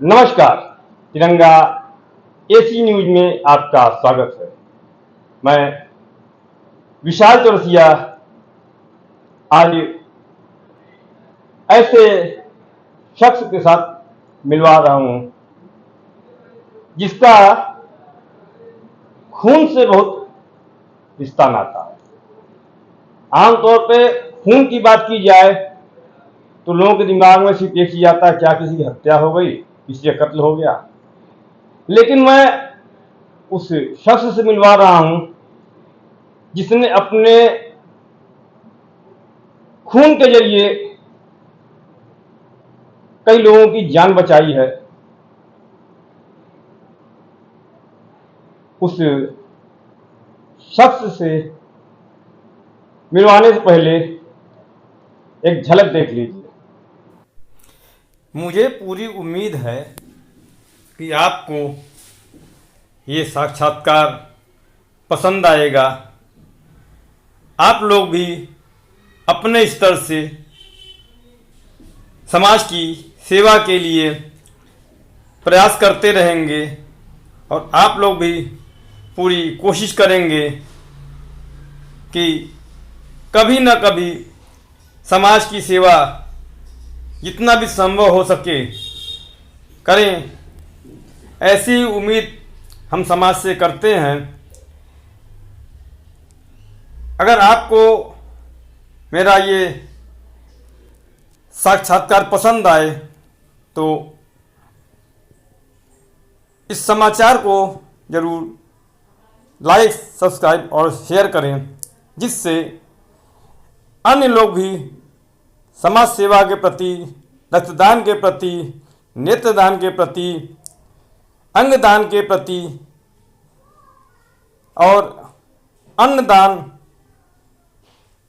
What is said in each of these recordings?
नमस्कार। तिरंगा AC news में आपका स्वागत है। मैं विशाल चौरसिया आज ऐसे शख्स के साथ मिलवा रहा हूं जिसका खून से बहुत रिश्ता नाता है। आमतौर पे खून की बात की जाए तो लोगों के दिमाग में सिर्फ एक ही आता है, क्या किसी की हत्या हो गई, किसी का कत्ल हो गया। लेकिन मैं उस शख्स से मिलवा रहा हूं जिसने अपने खून के जरिए कई लोगों की जान बचाई है। उस शख्स से मिलवाने से पहले एक झलक देख लीजिए। मुझे पूरी उम्मीद है कि आपको ये साक्षात्कार पसंद आएगा। आप लोग भी अपने स्तर से समाज की सेवा के लिए प्रयास करते रहेंगे और आप लोग भी पूरी कोशिश करेंगे कि कभी न कभी समाज की सेवा जितना भी संभव हो सके करें। ऐसी उम्मीद हम समाज से करते हैं। अगर आपको मेरा ये साक्षात्कार पसंद आए तो इस समाचार को ज़रूर लाइक, सब्सक्राइब और शेयर करें, जिससे अन्य लोग भी समाज सेवा के प्रति, रक्तदान के प्रति, नेत्रदान के प्रति, अंगदान के प्रति और अन्नदान,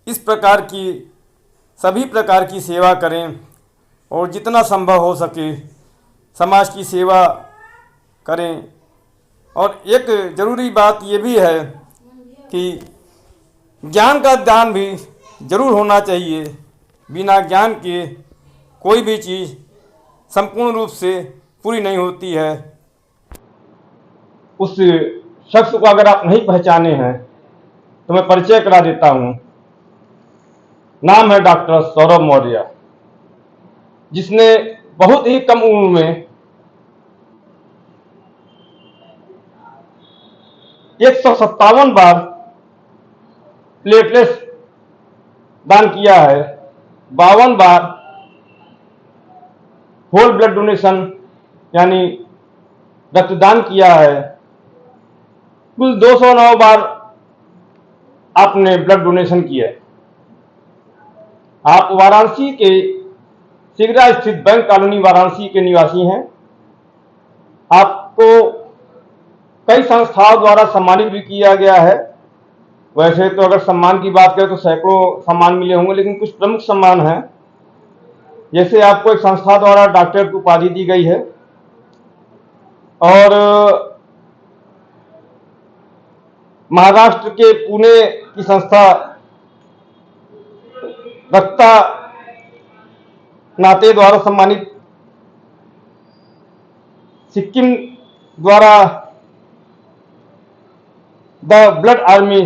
इस प्रकार की सभी प्रकार की सेवा करें और जितना संभव हो सके समाज की सेवा करें। और एक ज़रूरी बात ये भी है कि ज्ञान का दान भी ज़रूर होना चाहिए। बिना ज्ञान के कोई भी चीज़ संपूर्ण रूप से पूरी नहीं होती है। उस शख्स को अगर आप नहीं पहचाने हैं तो मैं परिचय करा देता हूं। नाम है डॉक्टर सौरभ मौर्य, जिसने बहुत ही कम उम्र में 157 बार प्लेटलेट्स दान किया है, 52 बार होल ब्लड डोनेशन यानी रक्तदान किया है, कुल 209 बार आपने ब्लड डोनेशन किया। आप वाराणसी के सिगरा स्थित बैंक कॉलोनी वाराणसी के निवासी हैं। आपको कई संस्थाओं द्वारा सम्मानित भी किया गया है। वैसे तो अगर सम्मान की बात करें तो सैकड़ों सम्मान मिले होंगे, लेकिन कुछ प्रमुख सम्मान हैं। जैसे आपको एक संस्था द्वारा डॉक्टर की उपाधि दी गई है और महाराष्ट्र के पुणे की संस्था रक्ता नाते द्वारा सम्मानित, सिक्किम द्वारा द ब्लड आर्मी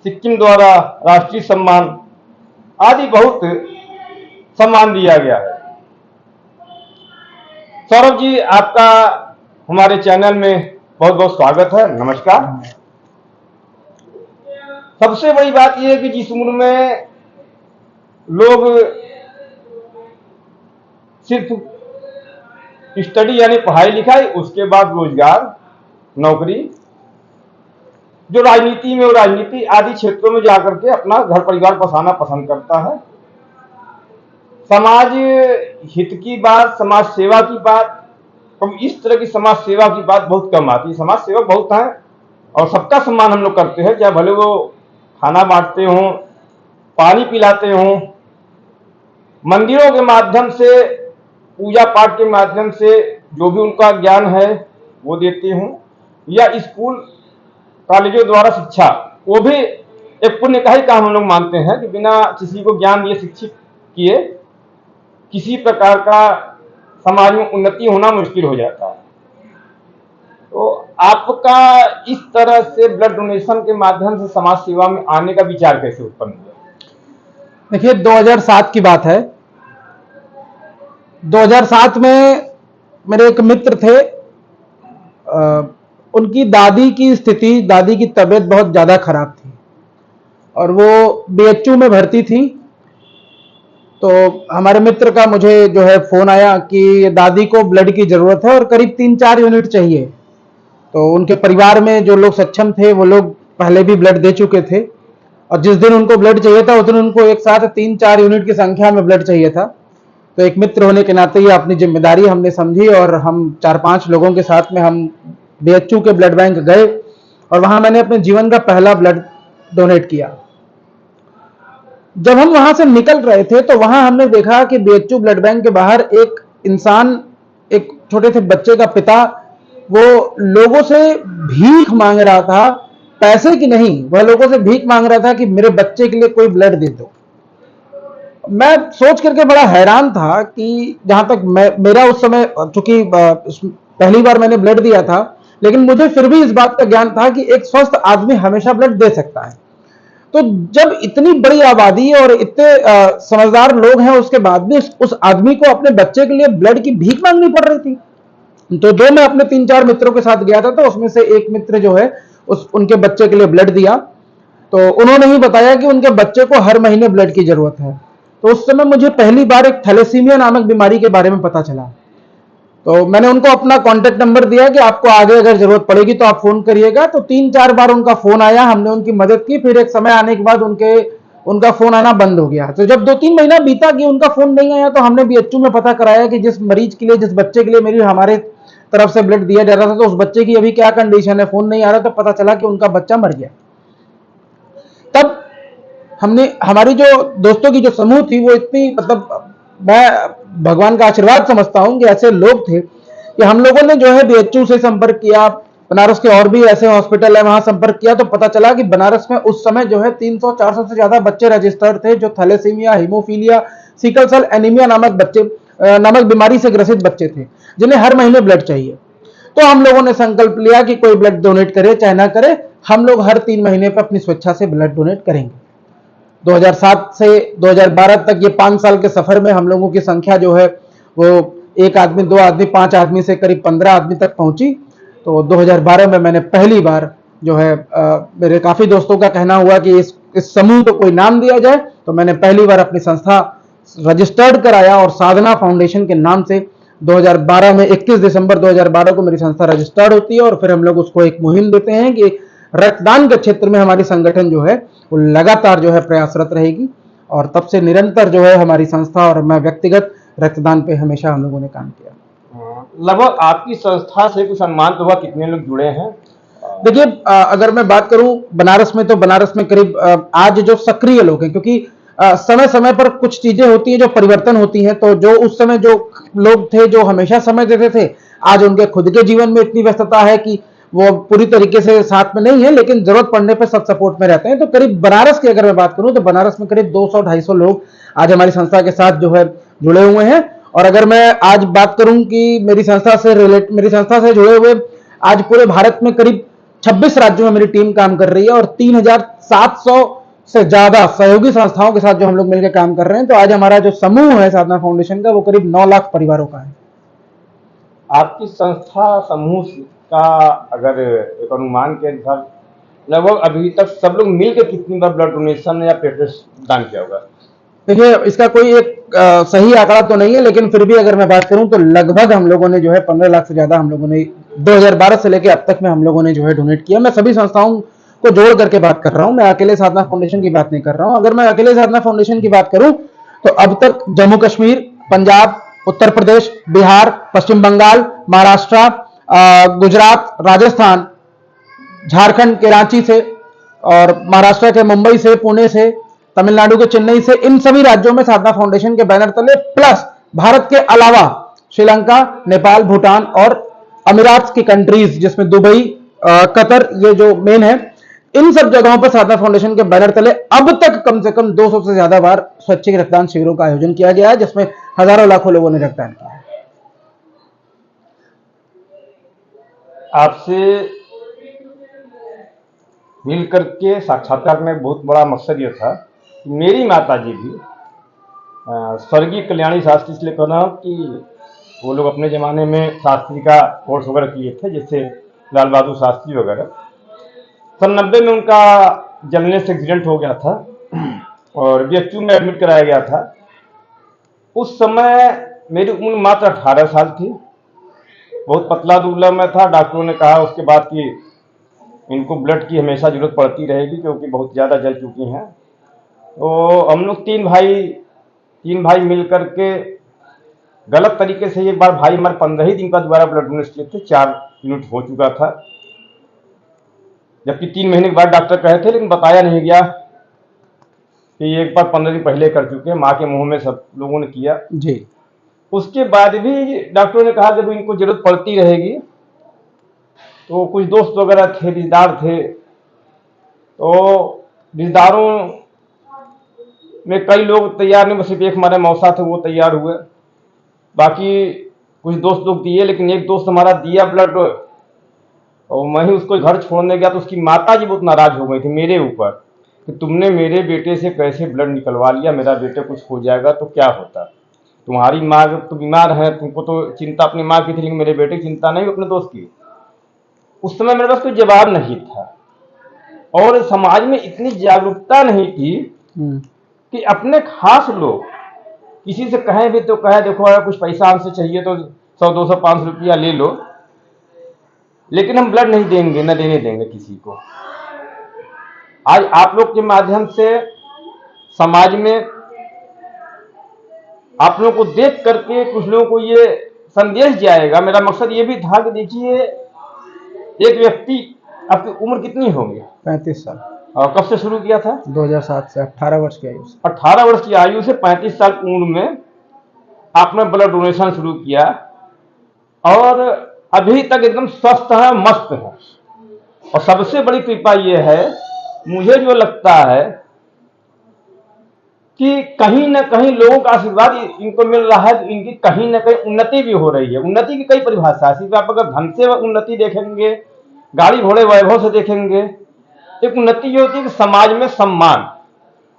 सिक्किम द्वारा राष्ट्रीय सम्मान आदि बहुत सम्मान दिया गया है। सौरभ जी, आपका हमारे चैनल में बहुत बहुत स्वागत है। नमस्कार। सबसे बड़ी बात यह है कि जिस उम्र में लोग सिर्फ स्टडी यानी पढ़ाई लिखाई, उसके बाद रोजगार, नौकरी, जो राजनीति में और राजनीति आदि क्षेत्रों में जाकर के अपना घर परिवार बसाना पसंद करता है, समाज हित की बात, समाज सेवा की बात, तो इस तरह की समाज सेवा की बात बहुत कम आती है। समाज सेवक बहुत हैं और सबका सम्मान हम लोग करते हैं, चाहे भले वो खाना बांटते हों, पानी पिलाते हों, मंदिरों के माध्यम से, पूजा पाठ के माध्यम से जो भी उनका ज्ञान है वो देते हों, या स्कूल कॉलेजों द्वारा शिक्षा, वो भी एक पुण्य का ही काम हम लोग मानते हैं कि बिना किसी को ज्ञान दिए, शिक्षित किए, किसी प्रकार का समाज में उन्नति होना मुश्किल हो जाता है। तो आपका इस तरह से ब्लड डोनेशन के माध्यम से समाज सेवा में आने का विचार कैसे उत्पन्न हुआ? देखिए 2007 की बात है। 2007 में मेरे एक मित्र थे, उनकी दादी की स्थिति, दादी की तबीयत बहुत ज़्यादा खराब थी और वो बीएचयू में भर्ती थी। तो हमारे मित्र का मुझे जो है फ़ोन आया कि दादी को ब्लड की ज़रूरत है और करीब 3-4 यूनिट चाहिए। तो उनके परिवार में जो लोग सक्षम थे वो लोग पहले भी ब्लड दे चुके थे और जिस दिन उनको ब्लड चाहिए था उस दिन उनको एक साथ 3-4 यूनिट की संख्या में ब्लड चाहिए था। तो एक मित्र होने के नाते ये अपनी जिम्मेदारी हमने समझी और हम 4-5 लोगों के साथ में हम बीएचयू के ब्लड बैंक गए और वहां मैंने अपने जीवन का पहला ब्लड डोनेट किया। जब हम वहां से निकल रहे थे तो वहां हमने देखा कि बीएचयू ब्लड बैंक के बाहर एक इंसान, एक छोटे से बच्चे का पिता, वो लोगों से भीख मांग रहा था, पैसे की नहीं, वह लोगों से भीख मांग रहा था कि मेरे बच्चे के लिए कोई ब्लड दे दो। मैं सोच करके बड़ा हैरान था कि जहां तक मेरा उस समय, चूंकि पहली बार मैंने ब्लड दिया था, लेकिन मुझे फिर भी इस बात का ज्ञान था कि एक स्वस्थ आदमी हमेशा ब्लड दे सकता है। तो जब इतनी बड़ी आबादी और इतने समझदार लोग हैं उसके बाद भी उस आदमी को अपने बच्चे के लिए ब्लड की भीख मांगनी पड़ रही थी। तो मैं अपने 3-4 मित्रों के साथ गया था, तो उसमें से एक मित्र जो है उनके बच्चे के लिए ब्लड दिया। तो उन्होंने ही बताया कि उनके बच्चे को हर महीने ब्लड की जरूरत है। तो उस समय मुझे पहली बार एक थैलेसीमिया नामक बीमारी के बारे में पता चला। तो मैंने उनको अपना कॉन्टेक्ट नंबर दिया कि आपको आगे अगर जरूरत पड़ेगी तो आप फोन करिएगा। तो 3-4 बार उनका फोन आया, हमने उनकी मदद की। फिर एक समय आने के बाद उनका फोन आना बंद हो गया। तो जब 2-3 महीना बीता कि उनका फोन नहीं आया तो हमने बीएचयू में पता कराया कि जिस मरीज के लिए, जिस बच्चे के लिए हमारे तरफ से ब्लड दिया जा रहा था, तो उस बच्चे की अभी क्या कंडीशन है, फोन नहीं आ रहा। तो पता चला कि उनका बच्चा मर गया। तब हमारी जो दोस्तों की जो समूह थी वो इतनी, मतलब मैं भगवान का आशीर्वाद समझता हूं कि ऐसे लोग थे कि हम लोगों ने जो है बीएचयू से संपर्क किया, बनारस के और भी ऐसे हॉस्पिटल है वहां संपर्क किया। तो पता चला कि बनारस में उस समय जो है 300-400 से ज्यादा बच्चे रजिस्टर्ड थे जो thalassaemia, haemophilia, sickle cell anaemia नामक बीमारी से ग्रसित बच्चे थे जिन्हें हर महीने ब्लड चाहिए। तो हम लोगों ने संकल्प लिया कि कोई ब्लड डोनेट करे चाहे ना करे, हम लोग हर 3 महीने पर अपनी स्वेच्छा से ब्लड डोनेट करेंगे। 2007 से 2012 तक ये 5 साल के सफर में हम लोगों की संख्या जो है वो 1 आदमी, 2 आदमी, 5 आदमी से करीब 15 आदमी तक पहुंची। तो 2012 में मैंने पहली बार जो है मेरे काफी दोस्तों का कहना हुआ कि इस समूह को कोई नाम दिया जाए। तो मैंने पहली बार अपनी संस्था रजिस्टर्ड कराया और साधना फाउंडेशन के नाम से 2012 में 21 दिसंबर 2012 को मेरी संस्था रजिस्टर्ड होती है। और फिर हम लोग उसको एक मुहिम देते हैं कि रक्तदान के क्षेत्र में हमारी संगठन जो है वो लगातार जो है प्रयासरत रहेगी। और तब से निरंतर जो है हमारी संस्था और मैं व्यक्तिगत रक्तदान पे हमेशा हम लोगों ने काम किया। लगभग आपकी संस्था से कुछ अनुमान तो हुआ कितने लोग जुड़े हैं? देखिए अगर मैं बात करूं बनारस में, तो बनारस में करीब आज जो सक्रिय लोग हैं, क्योंकि समय समय पर कुछ चीजें होती है जो परिवर्तन होती हैं। तो जो उस समय जो लोग थे जो हमेशा समय देते थे, आज उनके खुद के जीवन में इतनी व्यस्तता है कि वो पूरी तरीके से साथ में नहीं है, लेकिन जरूरत पड़ने पर सब सपोर्ट में रहते हैं। तो करीब बनारस की अगर मैं बात करूं तो बनारस में करीब 200-250 लोग आज हमारी संस्था के साथ जो है जुड़े हुए हैं। और अगर मैं आज बात करूं कि मेरी संस्था से जुड़े हुए आज पूरे भारत में करीब 26 राज्यों में मेरी टीम काम कर रही है और 3700 से ज्यादा सहयोगी संस्थाओं के साथ जो हम लोग मिलकर काम कर रहे हैं। तो आज हमारा जो समूह है साधना फाउंडेशन का वो करीब 9 लाख परिवारों का है। आपकी संस्था समूह का अगर एक अनुमान के अनुसार लगभग अभी तक सब लोग मिलकर कितनी बार ब्लड डोनेशन या प्लेटलेट्स दान किया होगा? देखिए इसका कोई एक सही आंकड़ा तो नहीं है, लेकिन फिर भी अगर मैं बात करूं तो लगभग हम लोगों ने जो है 15 लाख से ज्यादा हम लोगों ने 2012 से लेकर अब तक में हम लोगों ने जो है डोनेट किया। मैं सभी संस्थाओं को जोड़ करके बात कर रहा हूं, मैं अकेले साधना फाउंडेशन की बात नहीं कर रहा हूं। अगर मैं अकेले साधना फाउंडेशन की बात करूं तो अब तक जम्मू कश्मीर, पंजाब, उत्तर प्रदेश, बिहार, पश्चिम बंगाल, महाराष्ट्र, गुजरात, राजस्थान, झारखंड के रांची से और महाराष्ट्र के मुंबई से, पुणे से, तमिलनाडु के चेन्नई से, इन सभी राज्यों में साधना फाउंडेशन के बैनर तले, प्लस भारत के अलावा श्रीलंका, नेपाल, भूटान और अमीरात की कंट्रीज जिसमें दुबई, कतर, ये जो मेन है, इन सब जगहों पर साधना फाउंडेशन के बैनर तले अब तक कम से कम 200 से ज्यादा बार स्वैच्छिक रक्तदान शिविरों का आयोजन किया गया है, जिसमें हजारों लाखों लोगों ने रक्तदान किया है। आपसे मिल करके साक्षात्कार करने का बहुत बड़ा मकसद ये था कि मेरी माता जी भी स्वर्गीय कल्याणी शास्त्री, इसलिए कहना कि वो लोग अपने ज़माने में शास्त्री का कोर्स वगैरह किए थे, जैसे लाल बहादुर शास्त्री वगैरह। सन 90 में उनका जलने से एक्सीडेंट हो गया था और बीएचयू में एडमिट कराया गया था। उस समय मेरी उम्र मात्र 18 साल थी, बहुत पतला दुबला मैं था। डॉक्टरों ने कहा उसके बाद कि इनको ब्लड की हमेशा जरूरत पड़ती रहेगी क्योंकि बहुत ज़्यादा जल चुकी हैं। तो हम लोग तीन भाई मिल करके गलत तरीके से एक बार भाई हमारे 15 ही दिन का दोबारा ब्लड डोनेट किए थे, 4 यूनिट हो चुका था, जबकि 3 महीने के बाद डॉक्टर कहे थे, लेकिन बताया नहीं गया कि एक बार 15 दिन पहले कर चुके हैं। माँ के मुंह में सब लोगों ने किया जी। उसके बाद भी डॉक्टरों ने कहा जब इनको जरूरत पड़ती रहेगी। तो कुछ दोस्त वगैरह थे, रिश्तेदार थे, तो रिश्तेदारों में कई लोग तैयार नहीं, बस सिर्फ एक हमारे मौसा थे वो तैयार हुए। बाकी कुछ दोस्त लोग दिए, लेकिन एक दोस्त हमारा दिया ब्लड और मैं ही उसको घर छोड़ने गया तो उसकी माता जी बहुत नाराज हो गई थी मेरे ऊपर कि तुमने मेरे बेटे से कैसे ब्लड निकलवा लिया, मेरा बेटे कुछ हो जाएगा तो क्या होता। तुम्हारी माँ तो बीमार है, तुमको तो चिंता अपनी माँ की थी, लेकिन मेरे बेटे की चिंता नहीं अपने दोस्त की। उस समय मेरे पास कोई जवाब नहीं था और समाज में इतनी जागरूकता नहीं थी कि अपने खास लोग किसी से कहें भी तो कहे देखो अगर कुछ पैसा हमसे चाहिए तो 100 200 500 रुपया ले लो, लेकिन हम ब्लड नहीं देंगे, न देने देंगे किसी को। आज आप लोग के माध्यम से समाज में आप लोगों को देख करके कुछ लोगों को ये संदेश जाएगा। मेरा मकसद ये भी था कि देखिए एक व्यक्ति, आपकी उम्र कितनी होगी? 35 साल। और कब से शुरू किया था? 2007 से। 18 वर्ष की आयु से। 18 वर्ष की आयु से 35 साल की उम्र में आपने ब्लड डोनेशन शुरू किया और अभी तक एकदम स्वस्थ है, मस्त है। और सबसे बड़ी कृपा यह है, मुझे जो लगता है कि कहीं ना कहीं लोगों का आशीर्वाद इनको मिल रहा है, तो इनकी कहीं ना कहीं उन्नति भी हो रही है। उन्नति की कई परिभाषा है, सिर्फ आप अगर धन से उन्नति देखेंगे, गाड़ी घोड़े वैभव से देखेंगे, एक उन्नति ये होती है कि समाज में सम्मान।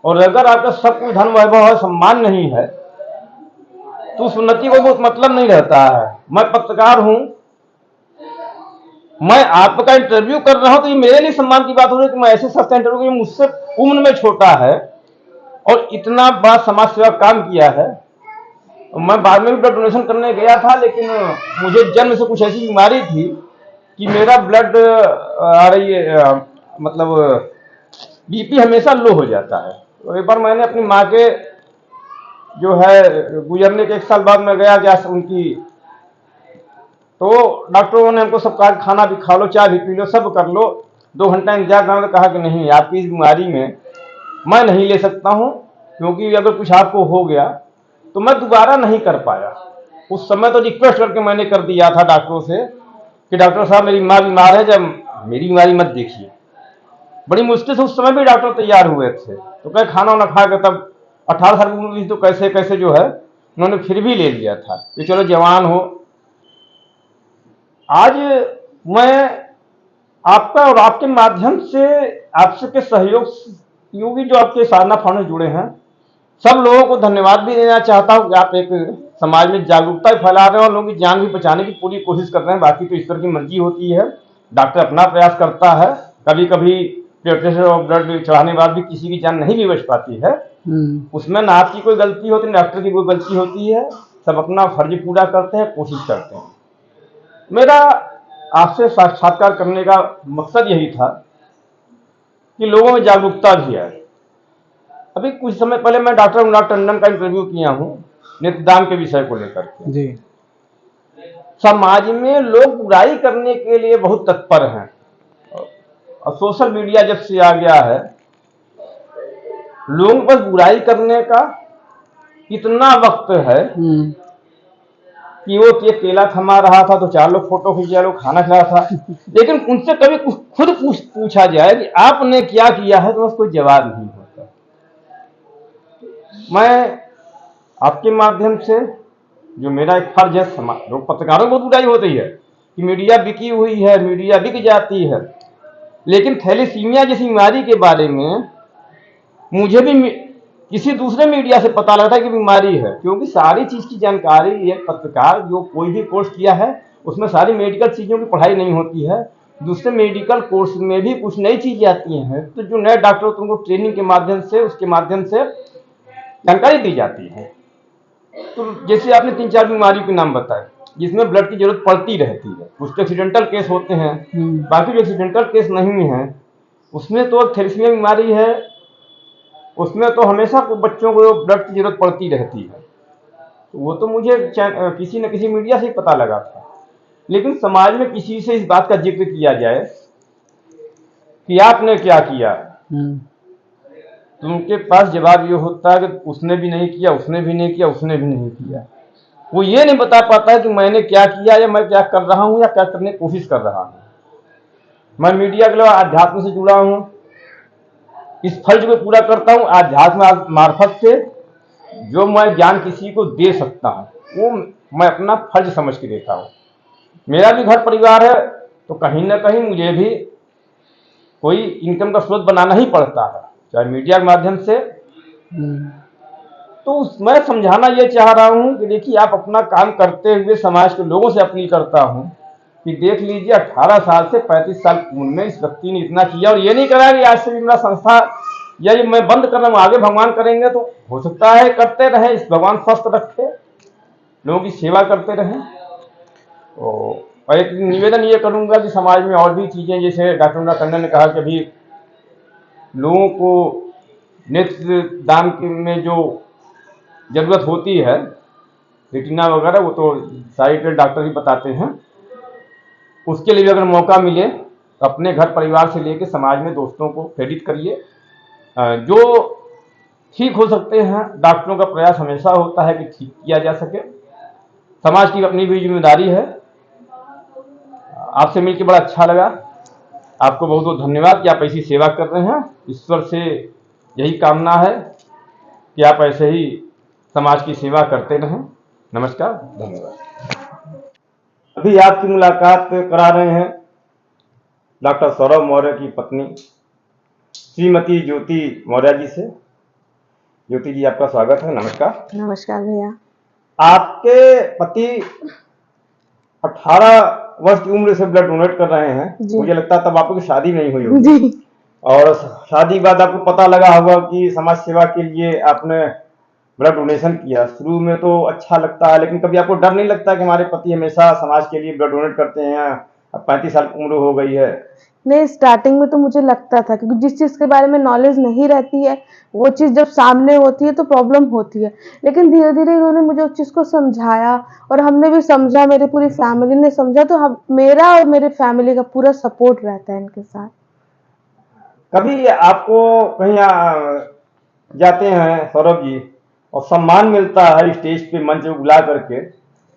और अगर आपका सब कुछ धन वैभव है, सम्मान नहीं है, तो उस उन्नति को बहुत मतलब नहीं रहता है। मैं पत्रकार हूं, मैं आपका इंटरव्यू कर रहा हूं तो ये मेरे लिए सम्मान की बात हो रही है कि मैं ऐसे शख्स का इंटरव्यू किया मुझसे उम्र में छोटा है और इतना बड़ा समाज सेवा काम किया है। मैं बाद में भी ब्लड डोनेशन करने गया था, लेकिन मुझे जन्म से कुछ ऐसी बीमारी थी कि मेरा ब्लड आ रही है, मतलब बीपी हमेशा लो हो जाता है। तो एक बार मैंने अपनी माँ के जो है गुजरने के 1 साल बाद मैं गया क्या उनकी, तो डॉक्टरों ने हमको सब कहा खाना भी खा लो, चाय भी पी लो, सब कर लो, 2 घंटा इंतजार करना। कहा कि नहीं, आपकी इस बीमारी में मैं नहीं ले सकता हूं, क्योंकि अगर कुछ आपको हो गया तो मैं दोबारा नहीं कर पाया। उस समय तो रिक्वेस्ट करके मैंने कर दिया था डॉक्टरों से कि डॉक्टर साहब मेरी माँ बीमार है, जब मेरी बीमारी मत देखिए। बड़ी मुश्किल से उस समय भी डॉक्टर तैयार हुए थे, तो कहे खाना वाना खा कर तब 18 साल की उम्र तो कैसे कैसे जो है उन्होंने फिर भी ले लिया था कि चलो जवान हो। आज मैं आपका और आपके माध्यम से आपसे के सहयोग योगी जो आपके साधना फाउंडेशन जुड़े हैं, सब लोगों को धन्यवाद भी देना चाहता हूं कि आप एक समाज में जागरूकता फैला रहे हैं और लोगों की जान भी बचाने की पूरी कोशिश कर रहे हैं। बाकी तो ईश्वर की मर्जी होती है, डॉक्टर अपना प्रयास करता है। कभी कभी ब्लड प्रेशर और ब्लड चढ़ाने के बाद भी किसी की जान नहीं भी बच पाती है, उसमें ना आपकी कोई गलती होती है, डॉक्टर की कोई गलती होती है। सब अपना फर्ज पूरा करते हैं, कोशिश करते हैं। मेरा आपसे साक्षात्कार करने का मकसद यही था कि लोगों में जागरूकता भी आए। अभी कुछ समय पहले मैं डॉक्टर अनुराग टंडन का इंटरव्यू किया हूं नेत्रदान के विषय को लेकर के। जी। समाज में लोग बुराई करने के लिए बहुत तत्पर हैं और सोशल मीडिया जब से आ गया है, लोगों पर बुराई करने का इतना वक्त है कि वो केला थमा रहा था तो 4 लोग फोटो खींचा, लोग खाना खिला था, लेकिन उनसे कभी खुद पूछा जाए कि आपने क्या किया है, तो बस कोई जवाब नहीं होता। मैं आपके माध्यम से जो मेरा एक फर्ज है, लोग पत्रकारों को बुराई होती है, कि मीडिया बिकी हुई है, मीडिया बिक जाती है, लेकिन थैलेसीमिया जैसी बीमारी के बारे में मुझे भी किसी दूसरे मीडिया से पता लगा था कि बीमारी है, क्योंकि सारी चीज की जानकारी एक पत्रकार जो कोई भी कोर्स किया है उसमें सारी मेडिकल चीजों की पढ़ाई नहीं होती है। दूसरे मेडिकल कोर्स में भी कुछ नई चीजें आती हैं, तो जो नए डॉक्टर तुमको ट्रेनिंग के माध्यम से उसके माध्यम से जानकारी दी जाती है। तो जैसे आपने 3-4 बीमारी के नाम बताए जिसमें ब्लड की जरूरत पड़ती रहती है, कुछ तो एक्सीडेंटल केस होते हैं, बाकी जो एक्सीडेंटल केस नहीं है उसमें तो थैलेसीमिया बीमारी है, उसमें तो हमेशा बच्चों को ब्लड की जरूरत पड़ती रहती है। तो वो तो मुझे किसी न किसी मीडिया से ही पता लगा था, लेकिन समाज में किसी से इस बात का जिक्र किया जाए कि आपने क्या किया, तो उनके पास जवाब ये होता है कि उसने भी नहीं किया, उसने भी नहीं किया, उसने भी नहीं किया। वो ये नहीं बता पाता है कि मैंने क्या किया या मैं क्या कर रहा हूं या क्या करने की कोशिश कर रहा हूं। मैं मीडिया के अलावा अध्यात्म से जुड़ा हूं, इस फर्ज को पूरा करता हूं आध्यात्म मार्फत से। जो मैं ज्ञान किसी को दे सकता हूं वो मैं अपना फर्ज समझ के देता हूं। मेरा भी घर परिवार है, तो कहीं ना कहीं मुझे भी कोई इनकम का स्रोत बनाना ही पड़ता है, चाहे मीडिया के माध्यम से। तो मैं समझाना ये चाह रहा हूं कि देखिए, आप अपना काम करते हुए समाज के लोगों से अपील करता हूं कि देख लीजिए 18 साल से 35 साल की उम्र में इस व्यक्ति ने इतना किया, और ये नहीं करा कि आज से भी मेरा संस्था या ये मैं बंद कर रहा हूं, आगे भगवान करेंगे तो हो सकता है करते रहे, इस भगवान स्वस्थ रखे, लोगों की सेवा करते रहें। और एक निवेदन ये करूंगा कि समाज में और भी चीजें, जैसे डॉक्टर टंडन ने कहा कि अभी लोगों को नेत्र दान में जो जरूरत होती है, रेटिना वगैरह, वो तो सारे डॉक्टर ही बताते हैं, उसके लिए भी अगर मौका मिले तो अपने घर परिवार से लेकर समाज में दोस्तों को प्रेरित करिए। जो ठीक हो सकते हैं, डॉक्टरों का प्रयास हमेशा होता है कि ठीक किया जा सके। समाज की अपनी भी जिम्मेदारी है। आपसे मिलकर बड़ा अच्छा लगा। आपको बहुत बहुत धन्यवाद कि आप ऐसी सेवा कर रहे हैं। ईश्वर से यही कामना है कि आप ऐसे ही समाज की सेवा करते रहें। नमस्कार, धन्यवाद। अभी आपकी मुलाकात करा रहे हैं डॉक्टर सौरभ मौर्य की पत्नी श्रीमती ज्योति मौर्य जी से। ज्योति जी, आपका स्वागत है। नमस्कार। नमस्कार भैया। आपके पति 18 वर्ष की उम्र से ब्लड डोनेट कर रहे हैं। मुझे लगता है तब आपकी शादी नहीं हुई होगी जी। और शादी के बाद आपको पता लगा होगा कि समाज सेवा के लिए आपने ब्लड डोनेशन किया। शुरू में तो अच्छा लगता है, लेकिन कभी आपको डर नहीं लगता कि हमारे पति हमेशा समाज के लिए ब्लड डोनेट करते हैं, अब 35 साल की उम्र हो गई है? नहीं, स्टार्टिंग में तो मुझे लगता था, क्योंकि जिस चीज के बारे में नॉलेज नहीं रहती है वो चीज जब सामने होती है तो प्रॉब्लम होती है। लेकिन धीरे धीरे इन्होंने मुझे उस चीज को समझाया और हमने भी समझा, मेरी पूरी फैमिली ने समझा, तो हम, मेरा और मेरे फैमिली का पूरा सपोर्ट रहता है इनके साथ। कभी आपको कहीं जाते हैं सौरभ जी और सम्मान मिलता है स्टेज पे मंच पे बुला करके,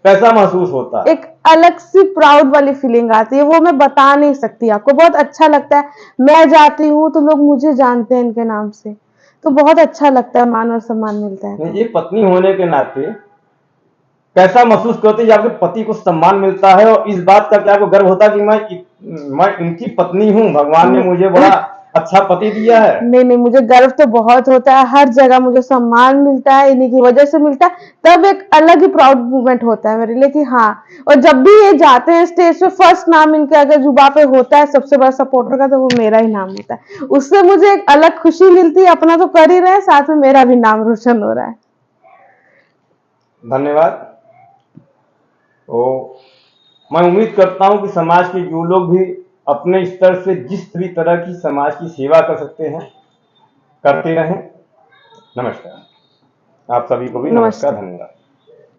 कैसा महसूस होता है? एक अलग सी प्राउड वाली फीलिंग आती है, वो मैं बता नहीं सकती आपको। बहुत अच्छा लगता है, मैं जाती हूँ तो लोग मुझे जानते हैं इनके नाम से, तो बहुत अच्छा लगता है, मान और सम्मान मिलता है। एक पत्नी होने के नाते कैसा महसूस करते हैं आपके पति को सम्मान मिलता है, और इस बात का क्या आपको गर्व होता है कि मैं इनकी पत्नी हूँ, भगवान ने मुझे बड़ा अच्छा पति दिया है? नहीं नहीं, मुझे गर्व तो बहुत होता है, हर जगह मुझे सम्मान मिलता है, इन्हीं की वजह से मिलता है, तब एक अलग ही प्राउड मूवमेंट होता है मेरे लिए कि हाँ। और जब भी ये जाते हैं स्टेज पे, फर्स्ट नाम इनके अगर जुबा पे होता है सबसे बड़ा सपोर्टर का, तो वो मेरा ही नाम होता है। उससे मुझे एक अलग खुशी मिलती है, अपना तो कर ही रहे हैं, साथ में मेरा भी नाम रोशन हो रहा है। धन्यवाद। तो मैं उम्मीद करता हूं कि समाज के जो लोग भी अपने स्तर से जिस भी तरह की समाज की सेवा कर सकते हैं करते रहें। नमस्कार। आप सभी को भी नमस्कार, धन्यवाद।